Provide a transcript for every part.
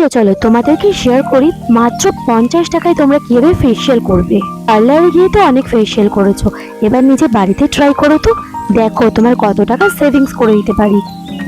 চলো চলো তোমাদেরকে শেয়ার করি মাত্র 50 টাকায় তোমরা কিভাবে ফেসিয়াল করবে। পার্লারে গিয়ে তো অনেক ফেসিয়াল করেছো, এবার নিজে বাড়িতে ট্রাই করো তো, দেখো তোমার কত টাকা সেভিংস করে দিতে পারি।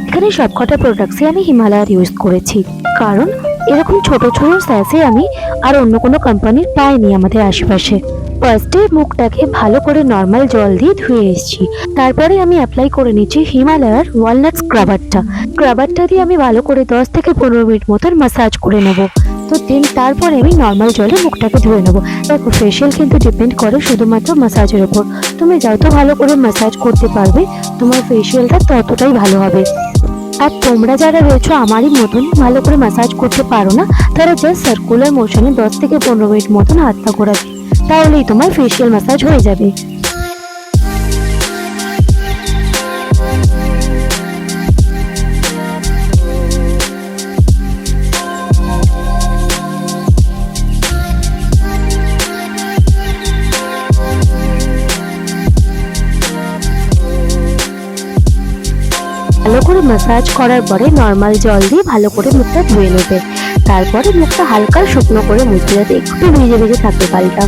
এখানে সবকটা প্রোডাক্টসই আমি হিমালয়ার ইউজ করেছি, কারণ এরকম ছোট ছোট স্যাশে আমি আর অন্য কোনো কোম্পানির পাইনি আমাদের আশেপাশে। ফার্স্টে মুখটাকে ভালো করে নর্মাল জল দিয়ে ধুয়ে এসেছি, তারপরে আমি অ্যাপ্লাই করে নিচ্ছি হিমালয়ার ওয়ালনাট স্ক্রাবারটা দিয়ে আমি ভালো করে 10 থেকে 15 মিনিট মতন ম্যাসাজ করে নেব। তো তারপরে আমি নর্মাল জলে মুখটাকে ধুয়ে নেবো। দেখো ফেসিয়াল কিন্তু ডিপেন্ড করে শুধুমাত্র ম্যাসাজের ওপর, তুমি যত ভালো করে ম্যাসাজ করতে পারবে তোমার ফেসিয়ালটা ততটাই ভালো হবে। আর তোমরা যারা রয়েছো আমারই মতন ভালো করে ম্যাসাজ করতে পারো না, তারা জাস্ট সার্কুলার মোশনে 10 থেকে 15 মিনিট মতন হাতটা ঘোরাবে, তাহলেই তোমার ফেসিয়াল ম্যাসাজ হয়ে যাবে। ভালো করে ম্যাসাজ করার পরে নর্মাল জল দিয়ে ভালো করে মুখটা ধুয়ে নেবে, তারপরে মুখটা হালকা শুকনো করে মুছতে, যাতে একটু ভিজে ভিজে থাকে গালটা।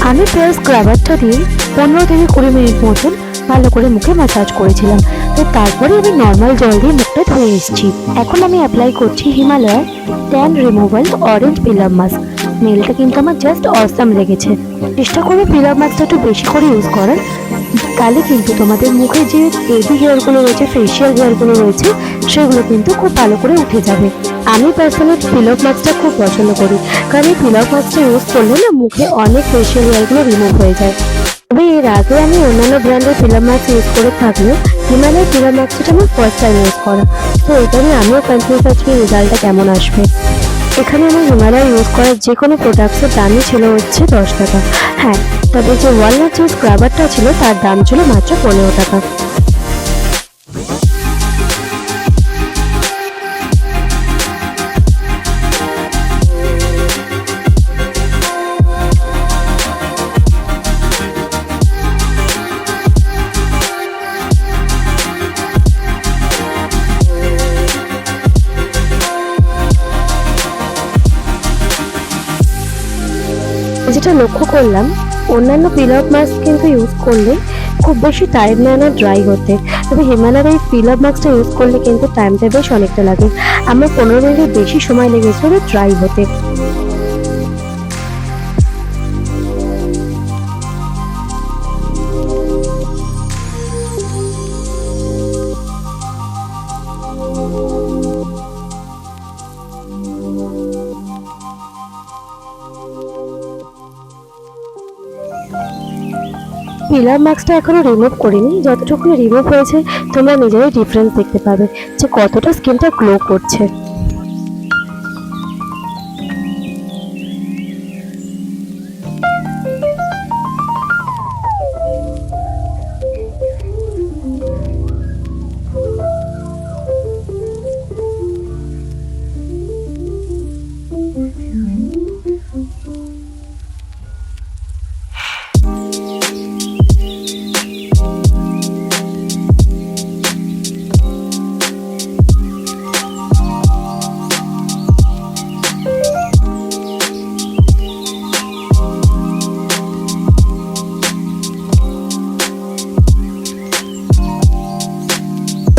আমি প্রায় স্ক্রাবারটা দিয়ে 15 থেকে 20 মিনিট মতন ভালো করে মুখে ম্যাসাজ করেছিলাম। তো তারপরে আমি নর্মাল জল দিয়ে মুখটা ধুয়ে এসেছি। এখন আমি অ্যাপ্লাই করছি হিমালয়ার tan removal orange peel off mask. স্মেলটা কিন্তু আমার জাস্ট অসাম লেগেছে। চেষ্টা করবে পিলার মাস্কটা একটু বেশি করে ইউজ করার, তাহলে কিন্তু তোমাদের মুখে যে বেবি হেয়ারগুলো রয়েছে, ফেসিয়াল হেয়ারগুলো রয়েছে, সেগুলো কিন্তু খুব ভালো করে উঠে যাবে। আমি পার্সোনালি পিলার মাস্কটা খুব পছন্দ করি, কারণ এই পিলার মাস্কটা ইউজ করলে না মুখে অনেক ফেসিয়াল হেয়ারগুলো রিমুভ হয়ে যায়। তবে এর আগে আমি অন্যান্য ব্র্যান্ডের পিলার মাস্ক ইউজ করে থাকলেও হিমালয়ের পিলার মাস্কটা আমার ফার্স্ট টাইম ইউজ করা, তো এটা নিয়ে আমিও কনফিউজ আছি রেজাল্টটা কেমন আসবে। এখানে আমার হিমালয় ইউজ করার যে কোনো প্রোডাক্টসের দামই ছিল হচ্ছে 10 টাকা। হ্যাঁ, তবে যে ওয়ালনাট যে স্ক্রাবারটা ছিল তার দাম ছিল মাত্র 15 টাকা। যেটা লক্ষ্য করলাম, অন্যান্য পিলার মাস্ক কিন্তু ইউজ করলে খুব বেশি টাইম নেয় না ড্রাই হতে, তবে হিমালয়ের এই পিলার মাস্কটা ইউজ করলে কিন্তু টাইমটা বেশ অনেকটা লাগে। আমার 15 মিনিটের বেশি সময় লেগেছিল ড্রাই হতে। পিলার মাস্কটা এখনো রিমুভ করিনি, যতটুকু রিমুভ হয়েছে তোমরা নিজেরাই ডিফারেন্স দেখতে পাবে যে কতটা স্কিনটা গ্লো করছে।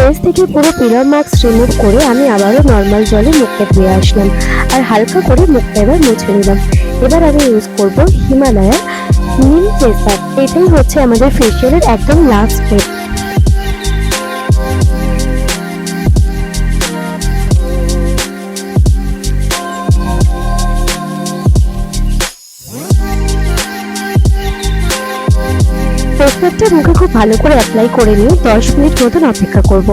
ফেস থেকে পুরো পিলার মাস্ক রিমুভ করে আমি আবারও নর্মাল জলে মুখটা ধুয়ে আসলাম, আর হালকা করে মুখটা এবার মুছে নিলাম। এবার আমি ইউজ করব হিমালয়ার নিম ফেসার। এটাই হচ্ছে আমাদের ফেসিয়ালের একদম লাস্ট স্টেপ। ফেসপ্যাকটা মুখে খুব ভালো করে অ্যাপ্লাই করে নিয়ে 10 মিনিট মতন অপেক্ষা করব।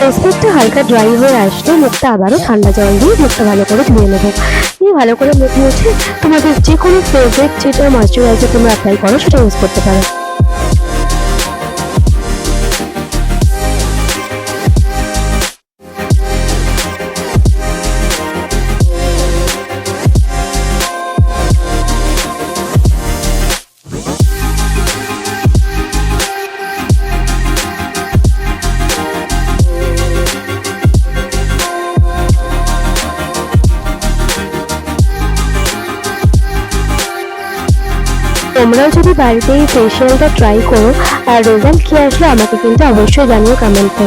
ফেস প্যাকটা হালকা ড্রাই হয়ে আসলে মুখটা আবারও ঠান্ডা জল দিয়ে মুখটা ভালো করে ধুয়ে নেবো। দিয়ে ভালো করে মুখ মুছে তোমাদের যে কোনো ফেভারিট যেটা ময়শ্চারাইজার তোমরা অ্যাপ্লাই করো সেটা ইউজ করতে পারো। তোমরাও যদি বাড়িতে এই ফেসিয়ালটা ট্রাই করো আর রেজাল্ট কি আসলে আমাকে কিন্তু অবশ্যই জানিও কমেন্টে।